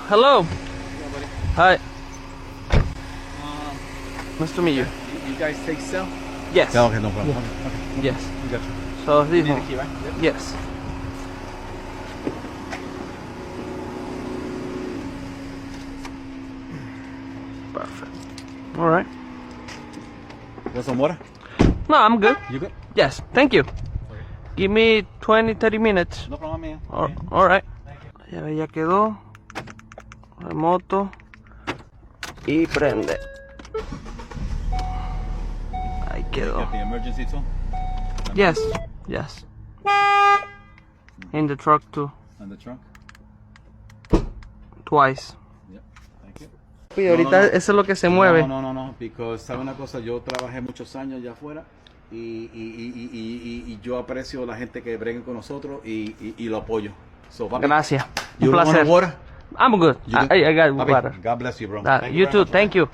hello. Yeah, buddy. Hi. Nice to meet you. You guys take sale? Yes. Yeah, okay, no problem. Yeah. Okay. Yes. We got you. So You this need one. a key, right? Yep. Yes. Perfect. All right. Want some water? No, I'm good. You good? Yes. Thank you. Give me 20-30 minutes. No problem, man. All right. Ya quedó. Remoto. Y prende. Ahí quedó. Got the emergency tool? Yes. Yes. In the truck too. On the trunk? Twice. Yep. Thank you. Y ahorita eso es lo que se mueve. No, because sabe una cosa, yo trabajé muchos años allá afuera y yo aprecio la gente que breguen con nosotros y lo apoyo. So, papi, Gracias. Un you want placer. water? I'm good. You good? I got Papi, water. God bless you, bro. You very too. much, Thank you.